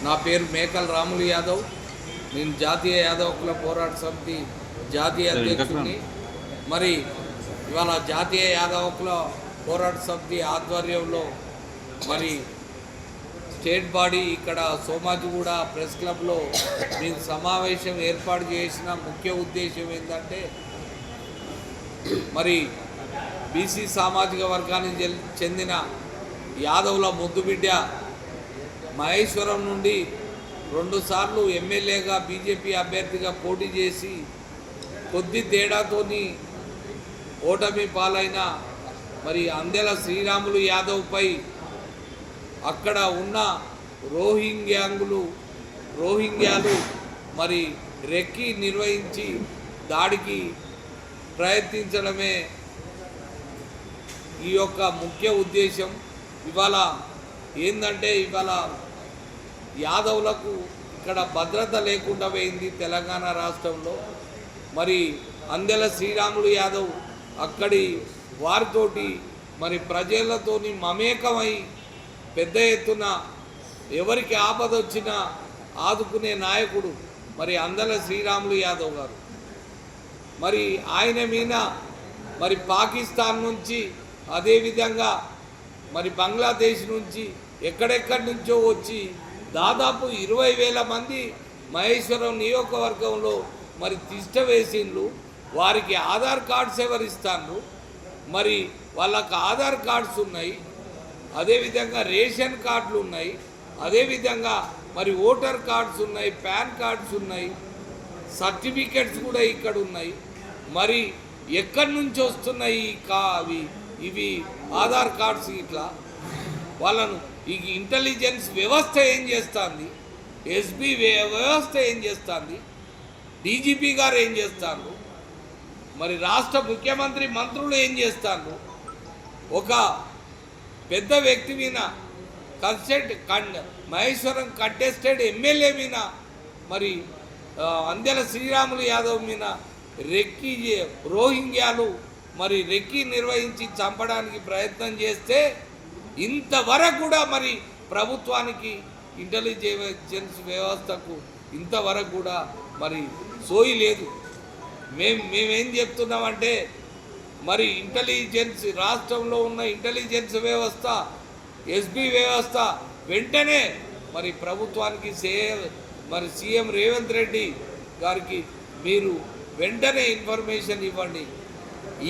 నా పేరు మేకల్ రాములు యాదవ్. నేను జాతీయ యాదవ కుల పోరాట సమితి జాతీయ అధ్యక్షుడిని. మరి ఇవాళ జాతీయ యాదవ కుల పోరాట సమితి ఆధ్వర్యంలో మరి స్టేట్ బాడీ ఇక్కడ సోమాజిగూడ ప్రెస్ క్లబ్లో నేను సమావేశం ఏర్పాటు చేసిన ముఖ్య ఉద్దేశం ఏంటంటే, మరి బీసీ సామాజిక వర్గానికి చెందిన యాదవుల ముద్దుబిడ్డ మహేశ్వరం నుండి 2 సార్లు ఎమ్మెల్యేగా బీజేపీ అభ్యర్థిగా పోటీ చేసి కొద్ది తేడాతోని ఓటమి పాలైన మరి అందెల శ్రీరాములు యాదవ్పై అక్కడ ఉన్న రోహింగ్యాలు మరి రెక్కి నిర్వహించి దాడికి ప్రయత్నించడమే ఈ యొక్క ముఖ్య ఉద్దేశం. ఇవాళ ఏంటంటే, ఇవాళ యాదవులకు ఇక్కడ భద్రత లేకుండా పోయింది తెలంగాణ రాష్ట్రంలో. మరి అందెల శ్రీరాములు యాదవ్ అక్కడి వారితోటి మరి ప్రజలతోని మమేకమై పెద్ద ఎత్తున ఎవరికి ఆపద వచ్చినా ఆదుకునే నాయకుడు మరి అందెల శ్రీరాములు యాదవ్ గారు. మరి ఆయన మీద మరి పాకిస్తాన్ నుంచి, అదేవిధంగా మరి బంగ్లాదేశ్ నుంచి ఎక్కడెక్కడి నుంచో వచ్చి దాదాపు 20,000 మంది మహేశ్వరం నియోజకవర్గంలో మరి తిష్ట వేసిండ్రు. వారికి ఆధార్ కార్డ్స్ ఎవరిస్తాను, మరి వాళ్ళకు ఆధార్ కార్డ్స్ ఉన్నాయి, అదేవిధంగా రేషన్ కార్డులు ఉన్నాయి, అదేవిధంగా మరి ఓటర్ కార్డ్స్ ఉన్నాయి, పాన్ కార్డ్స్ ఉన్నాయి, సర్టిఫికెట్స్ కూడా ఇక్కడ ఉన్నాయి. మరి ఎక్కడి నుంచి వస్తున్నాయి ఇవి ఆధార్ కార్డ్స్? ఇట్లా వాళ్ళను ఈ ఇంటెలిజెన్స్ వ్యవస్థ ఏం చేస్తుంది, ఎస్బీ వ్యవస్థ ఏం చేస్తుంది, డీజీపీ గారు ఏం చేస్తారు, మరి రాష్ట్ర ముఖ్యమంత్రి మంత్రులు ఏం చేస్తారు? ఒక పెద్ద వ్యక్తి మీద మహేశ్వరం కంటెస్టెడ్ ఎమ్మెల్యే మీద మరి అందెల శ్రీరాములు యాదవ్ మీద రోహింగ్యాలు మరి రెక్కి నిర్వహించి చంపడానికి ప్రయత్నం చేస్తే ఇంతవరకు కూడా మరి ప్రభుత్వానికి, ఇంటెలిజెన్స్ వ్యవస్థకు ఇంతవరకు కూడా మరి సోయి లేదు. మేమేం చెప్తున్నామంటే, మరి ఇంటెలిజెన్స్ రాష్ట్రంలో ఉన్న ఇంటెలిజెన్స్ వ్యవస్థ, ఎస్బీ వ్యవస్థ వెంటనే మరి ప్రభుత్వానికి మరి సీఎం రేవంత్ రెడ్డి గారికి మీరు వెంటనే ఇన్ఫర్మేషన్ ఇవ్వండి.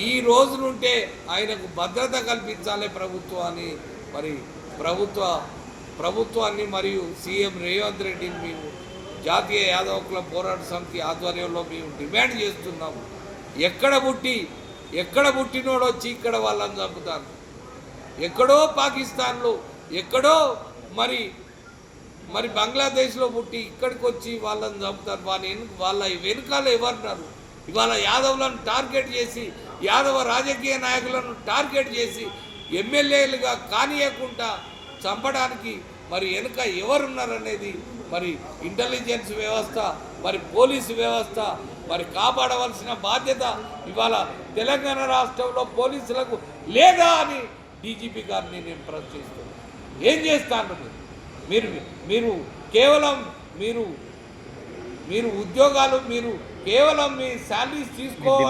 ఈ రోజు నుంటే ఆయనకు భద్రత కల్పించాలి ప్రభుత్వాన్ని. మరి ప్రభుత్వాన్ని మరియు సీఎం రేవంత్ రెడ్డిని మేము జాతీయ యాదవ కుల పోరాట సమితి ఆధ్వర్యంలో మేము డిమాండ్ చేస్తున్నాము. ఎక్కడ పుట్టినోడు వచ్చి ఇక్కడ వాళ్ళని చంపుతారు, ఎక్కడో పాకిస్తాన్లో, ఎక్కడో మరి బంగ్లాదేశ్లో పుట్టి ఇక్కడికి వచ్చి వాళ్ళని చంపుతారు. వాళ్ళ వెనుకాల ఎవరున్నారు? ఇవాళ యాదవులను టార్గెట్ చేసి, యాదవ రాజకీయ నాయకులను టార్గెట్ చేసి ఎమ్మెల్యేలుగా కానియకుండా చంపడానికి మరి వెనుక ఎవరున్నారనేది మరి ఇంటెలిజెన్స్ వ్యవస్థ, మరి పోలీసు వ్యవస్థ మరి కాపాడవలసిన బాధ్యత ఇవాళ తెలంగాణ రాష్ట్రంలో పోలీసులకు లేదా అని డీజీపీ గారిని నేను ప్రశ్నిస్తున్నాను. ఏం చేస్తాను మీరు కేవలం మీరు ఉద్యోగాలు, మీరు కేవలం మీ శాలరీస్ తీసుకోవాలి.